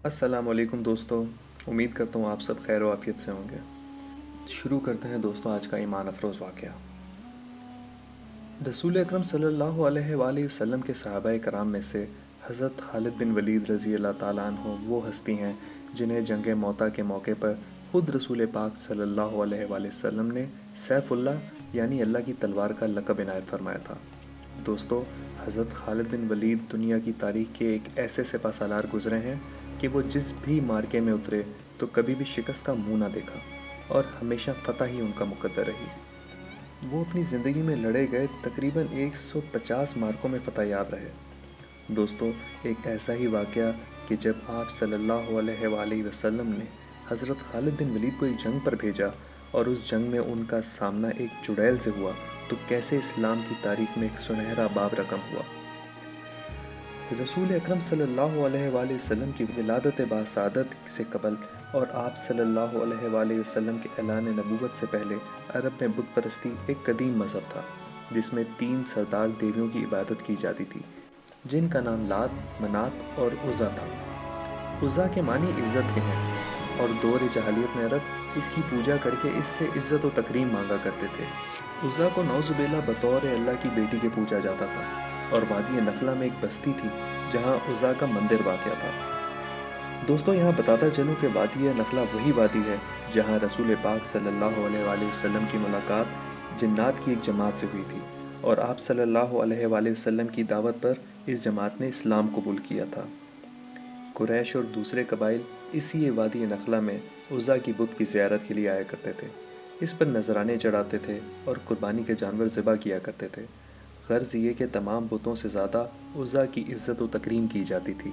السلام علیکم دوستو، امید کرتا ہوں آپ سب خیر و عافیت سے ہوں گے۔ شروع کرتے ہیں دوستو آج کا ایمان افروز واقعہ۔ رسول اکرم صلی اللہ علیہ وآلہ وسلم کے صحابہ کرام میں سے حضرت خالد بن ولید رضی اللہ تعالیٰ عنہ وہ ہستی ہیں جنہیں جنگ موطا کے موقع پر خود رسول پاک صلی اللہ علیہ وآلہ وسلم نے سیف اللہ یعنی اللہ کی تلوار کا لقب عنایت فرمایا تھا۔ دوستو، حضرت خالد بن ولید دنیا کی تاریخ کے ایک ایسے سپہ سالار گزرے ہیں کہ وہ جس بھی مارکے میں اترے تو کبھی بھی شکست کا منہ نہ دیکھا اور ہمیشہ فتح ہی ان کا مقدر رہی۔ وہ اپنی زندگی میں لڑے گئے تقریباً 150 مارکوں میں فتح یاب رہے۔ دوستو، ایک ایسا ہی واقعہ کہ جب آپ صلی اللہ علیہ وآلہ وسلم نے حضرت خالد بن ولید کو ایک جنگ پر بھیجا اور اس جنگ میں ان کا سامنا ایک چڑیل سے ہوا تو کیسے اسلام کی تاریخ میں ایک سنہرا باب رقم ہوا۔ رسول اکرم صلی اللہ علیہ وآلہ وسلم کی ولادت باسعادت سے قبل اور آپ صلی اللہ علیہ وآلہ وسلم کے اعلان نبوت سے پہلے عرب میں بت پرستی ایک قدیم مذہب تھا جس میں 3 سردار دیویوں کی عبادت کی جاتی تھی جن کا نام لات، منات اور عزا تھا۔ عزا کے معنی عزت کے ہیں اور دور جاہلیت میں عرب اس کی پوجا کر کے اس سے عزت و تکریم مانگا کرتے تھے۔ عزا کو نعوذ باللہ بطور اللہ کی بیٹی کے پوجا جاتا تھا اور وادی نخلا میں ایک بستی تھی جہاں عزا کا مندر واقع تھا۔ دوستو، یہاں بتاتا چلوں کہ وادی نخلا وہی وادی ہے جہاں رسول پاک صلی اللہ علیہ وآلہ وسلم کی ملاقات جنات کی ایک جماعت سے ہوئی تھی اور آپ صلی اللہ علیہ وآلہ وسلم کی دعوت پر اس جماعت نے اسلام قبول کیا تھا۔ قریش اور دوسرے قبائل اسی وادی نخلا میں عزا کی بت کی زیارت کے لیے آیا کرتے تھے، اس پر نذرانے چڑھاتے تھے اور قربانی کے جانور ذبح کیا کرتے تھے۔ غرض یہ کہ تمام بتوں سے زیادہ عزا کی عزت و تکریم کی جاتی تھی۔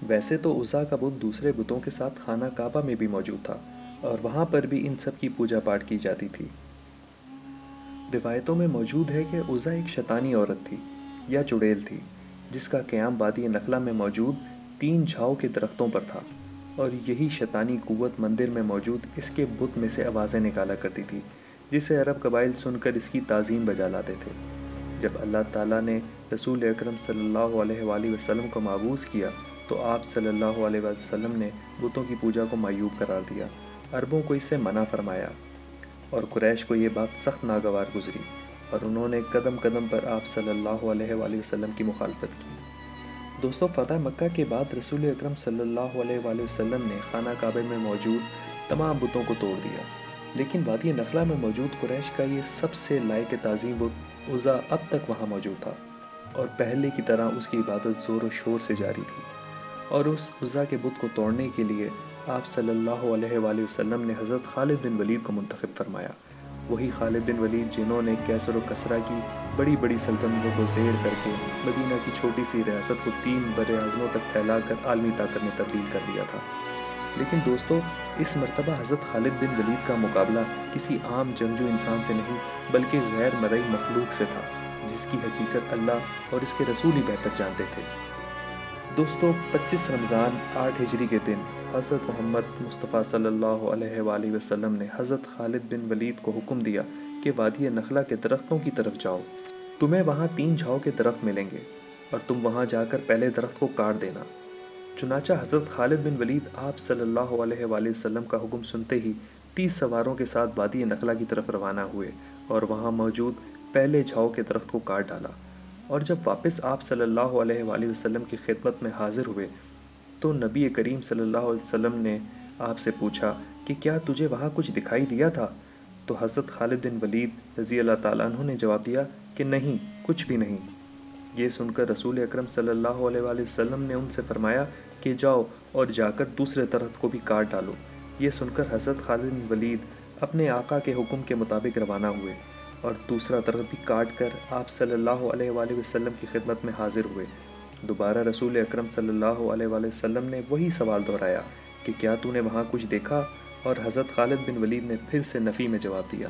ویسے تو عزا کا بت دوسرے بتوں کے ساتھ خانہ کعبہ میں بھی موجود تھا اور وہاں پر بھی ان سب کی پوجا پاٹ کی جاتی تھی۔ روایتوں میں موجود ہے کہ عزا ایک شیطانی عورت تھی یا چڑیل تھی جس کا قیام وادی نخلا میں موجود 3 جھاؤ کے درختوں پر تھا اور یہی شیطانی قوت مندر میں موجود اس کے بت میں سے آوازیں نکالا کرتی تھی جسے عرب قبائل سن کر اس کی تعظیم بجا لاتے تھے۔ جب اللہ تعالیٰ نے رسول اکرم صلی اللہ علیہ وآلہ وسلم کو مبعوث کیا تو آپ صلی اللہ علیہ وآلہ وسلم نے بتوں کی پوجا کو معیوب قرار دیا، عربوں کو اس سے منع فرمایا اور قریش کو یہ بات سخت ناگوار گزری اور انہوں نے قدم قدم پر آپ صلی اللہ علیہ وآلہ وسلم کی مخالفت کی۔ دوستو، فتح مکہ کے بعد رسول اکرم صلی اللہ علیہ وآلہ وسلم نے خانہ کعبہ میں موجود تمام بتوں کو توڑ دیا، لیکن وادی نخلا میں موجود قریش کا یہ سب سے لائق تعظیم بت عزا اب تک وہاں موجود تھا اور پہلے کی طرح اس کی عبادت زور و شور سے جاری تھی۔ اور اس عزا کے بت کو توڑنے کے لیے آپ صلی اللہ علیہ وآلہ وسلم نے حضرت خالد بن ولید کو منتخب فرمایا، وہی خالد بن ولید جنہوں نے کیسر و کسرا کی بڑی بڑی سلطنتوں کو زیر کر کے مدینہ کی چھوٹی سی ریاست کو 3 براعظموں تک پھیلا کر عالمی طاقت میں تبدیل کر دیا تھا۔ لیکن دوستو، اس مرتبہ حضرت خالد بن ولید کا مقابلہ کسی عام جنگجو انسان سے نہیں بلکہ غیر مرئی مخلوق سے تھا جس کی حقیقت اللہ اور اس کے رسول ہی بہتر جانتے تھے۔ دوستو، 25 رمضان 8 ہجری کے دن حضرت محمد مصطفیٰ صلی اللہ علیہ وآلہ وسلم نے حضرت خالد بن ولید کو حکم دیا کہ وادی نخلا کے درختوں کی طرف جاؤ، تمہیں وہاں 3 جھاؤ کے درخت ملیں گے اور تم وہاں جا کر پہلے درخت کو کاٹ دینا۔ چنانچہ حضرت خالد بن ولید آپ صلی اللہ علیہ وآلہ وسلم کا حکم سنتے ہی 30 سواروں کے ساتھ وادی نخلا کی طرف روانہ ہوئے اور وہاں موجود پہلے جھاؤ کے درخت کو کاٹ ڈالا۔ اور جب واپس آپ صلی اللہ علیہ وآلہ وسلم کی خدمت میں حاضر ہوئے تو نبی کریم صلی اللہ علیہ وسلم نے آپ سے پوچھا کہ کیا تجھے وہاں کچھ دکھائی دیا تھا؟ تو حضرت خالد بن ولید رضی اللہ تعالیٰ عنہ نے جواب دیا کہ نہیں، کچھ بھی نہیں۔ یہ سن کر رسول اکرم صلی اللہ علیہ وآلہ وسلم نے ان سے فرمایا کہ جاؤ اور جا کر دوسرے درخت کو بھی کاٹ ڈالو۔ یہ سن کر حضرت خالد بن ولید اپنے آقا کے حکم کے مطابق روانہ ہوئے اور دوسرا درخت بھی کاٹ کر آپ صلی اللہ علیہ وآلہ وسلم کی خدمت میں حاضر ہوئے۔ دوبارہ رسول اکرم صلی اللہ علیہ وآلہ وسلم نے وہی سوال دہرایا کہ کیا تو نے وہاں کچھ دیکھا؟ اور حضرت خالد بن ولید نے پھر سے نفی میں جواب دیا۔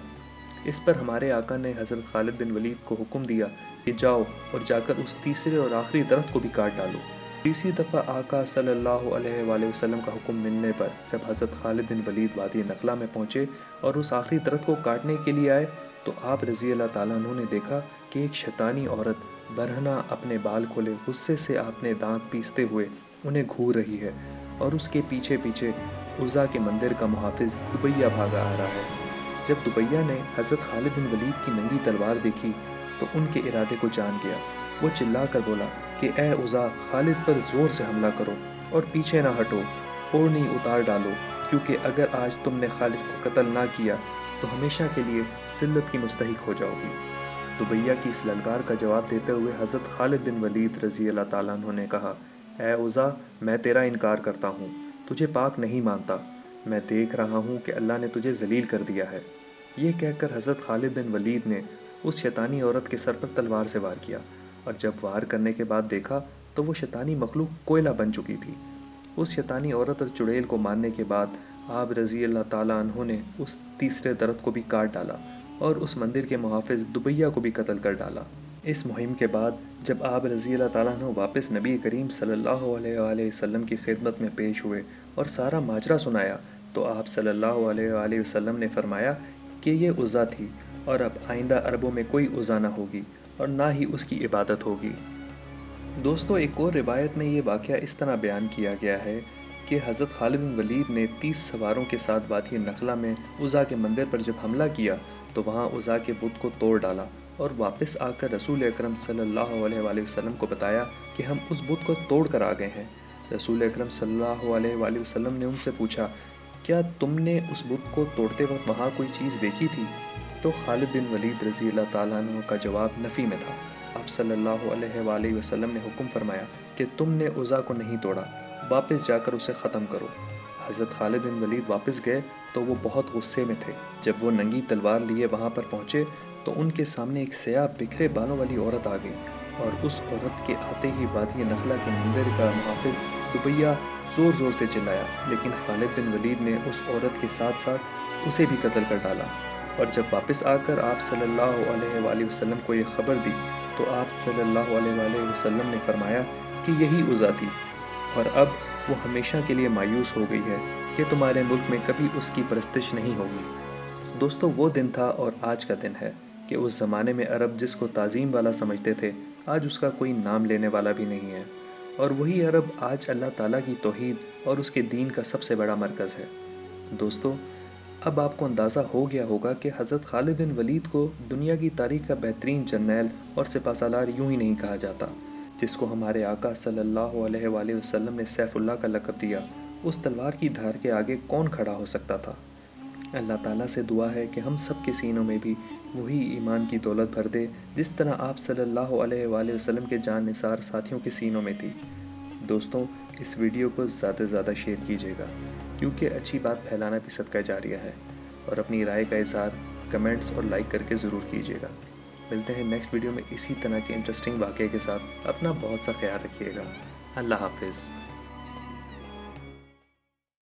اس پر ہمارے آقا نے حضرت خالد بن ولید کو حکم دیا کہ جاؤ اور جا کر اس تیسرے اور آخری درخت کو بھی کاٹ ڈالو۔ تیسری دفعہ آقا صلی اللہ علیہ وآلہ وسلم کا حکم ملنے پر جب حضرت خالد بن ولید وادی نخلا میں پہنچے اور اس آخری درخت کو کاٹنے کے لیے آئے تو آپ رضی اللہ تعالیٰ عنہ نے دیکھا کہ ایک شیطانی عورت برہنہ اپنے بال کھولے غصے سے آپ نے دانت پیستے ہوئے انہیں گھور رہی ہے اور اس کے پیچھے پیچھے عزا کے مندر کا محافظ دبیہ بھاگا آ رہا ہے۔ جب دبیہ نے حضرت خالد بن ولید کی ننگی تلوار دیکھی تو ان کے ارادے کو جان گیا۔ وہ چلا کر بولا کہ اے عزا، خالد پر زور سے حملہ کرو اور پیچھے نہ ہٹو، اوڑھنی اتار ڈالو، کیونکہ اگر آج تم نے خالد کو قتل نہ کیا تو ہمیشہ کے لیے ذلت کی مستحق ہو جاؤ گی۔ دبیہ کی اس للکار کا جواب دیتے ہوئے حضرت خالد بن ولید رضی اللہ تعالیٰ عنہ نے کہا، اے عزا، میں تیرا انکار کرتا ہوں، تجھے پاک نہیں مانتا، میں دیکھ رہا ہوں کہ اللہ نے تجھے ذلیل کر دیا ہے۔ یہ کہہ کر حضرت خالد بن ولید نے اس شیطانی عورت کے سر پر تلوار سے وار کیا، اور جب وار کرنے کے بعد دیکھا تو وہ شیطانی مخلوق کوئلہ بن چکی تھی۔ اس شیطانی عورت اور چڑیل کو مارنے کے بعد آپ رضی اللہ تعالیٰ عنہ نے اس تیسرے درخت کو بھی کاٹ ڈالا اور اس مندر کے محافظ دبیہ کو بھی قتل کر ڈالا۔ اس مہم کے بعد جب آپ رضی اللہ تعالیٰ عنہ واپس نبی کریم صلی اللہ علیہ وآلہ وسلم کی خدمت میں پیش ہوئے اور سارا ماجرا سنایا تو آپ صلی اللہ علیہ وآلہ وسلم نے فرمایا کہ یہ عزا تھی، اور اب آئندہ عربوں میں کوئی عزا نہ ہوگی اور نہ ہی اس کی عبادت ہوگی۔ دوستو، ایک اور روایت میں یہ واقعہ اس طرح بیان کیا گیا ہے کہ حضرت خالد بن ولید نے 30 سواروں کے ساتھ وادی نخلہ میں عزا کے مندر پر جب حملہ کیا تو وہاں عزا کے بت کو توڑ ڈالا اور واپس آ کر رسول اکرم صلی اللہ علیہ وآلہ وسلم کو بتایا کہ ہم اس بت کو توڑ کر آ گئے ہیں۔ رسول اکرم صلی اللہ علیہ وآلہ وسلم نے ان سے پوچھا، کیا تم نے اس بت کو توڑتے وقت وہاں کوئی چیز دیکھی تھی؟ تو خالد بن ولید رضی اللہ تعالیٰ عنہ کا جواب نفی میں تھا۔ آپ صلی اللہ علیہ وآلہ وسلم نے حکم فرمایا کہ تم نے عزا کو نہیں توڑا، واپس جا کر اسے ختم کرو۔ حضرت خالد بن ولید واپس گئے تو وہ بہت غصے میں تھے۔ جب وہ ننگی تلوار لیے وہاں پر پہنچے تو ان کے سامنے ایک سیاہ بکھرے بالوں والی عورت آ گئی، اور اس عورت کے آتے ہی وادی نخلہ کے مندر کا محافظ دبیہ زور زور سے چلایا، لیکن خالد بن ولید نے اس عورت کے ساتھ ساتھ اسے بھی قتل کر ڈالا۔ اور جب واپس آ کر آپ صلی اللہ علیہ وآلہ وسلم کو یہ خبر دی تو آپ صلی اللہ علیہ وآلہ وسلم نے فرمایا کہ یہی عزا تھی، اور اب وہ ہمیشہ کے لیے مایوس ہو گئی ہے کہ تمہارے ملک میں کبھی اس کی پرستش نہیں ہوگی۔ دوستو، وہ دن تھا اور آج کا دن ہے کہ اس زمانے میں عرب جس کو تعظیم والا سمجھتے تھے آج اس کا کوئی نام لینے والا بھی نہیں ہے، اور وہی عرب آج اللہ تعالیٰ کی توحید اور اس کے دین کا سب سے بڑا مرکز ہے۔ دوستو، اب آپ کو اندازہ ہو گیا ہوگا کہ حضرت خالد بن ولید کو دنیا کی تاریخ کا بہترین جرنیل اور سپہ سالار یوں ہی نہیں کہا جاتا، جس کو ہمارے آقا صلی اللہ علیہ وآلہ وسلم نے سیف اللہ کا لقب دیا۔ اس تلوار کی دھار کے آگے کون کھڑا ہو سکتا تھا؟ اللہ تعالیٰ سے دعا ہے کہ ہم سب کے سینوں میں بھی وہی ایمان کی دولت بھر دے جس طرح آپ صلی اللہ علیہ وآلہ وسلم کے جان نثار ساتھیوں کے سینوں میں تھی۔ دوستوں، اس ویڈیو کو زیادہ سے زیادہ شیئر کیجیے گا، کیونکہ اچھی بات پھیلانا بھی صدقہ جاریہ ہے، اور اپنی رائے کا اظہار کمنٹس اور لائک کر کے ضرور کیجیے گا۔ ملتے ہیں نیکسٹ ویڈیو میں اسی طرح کے انٹرسٹنگ واقعے کے ساتھ۔ اپنا بہت سا خیال رکھیے گا۔ اللہ حافظ۔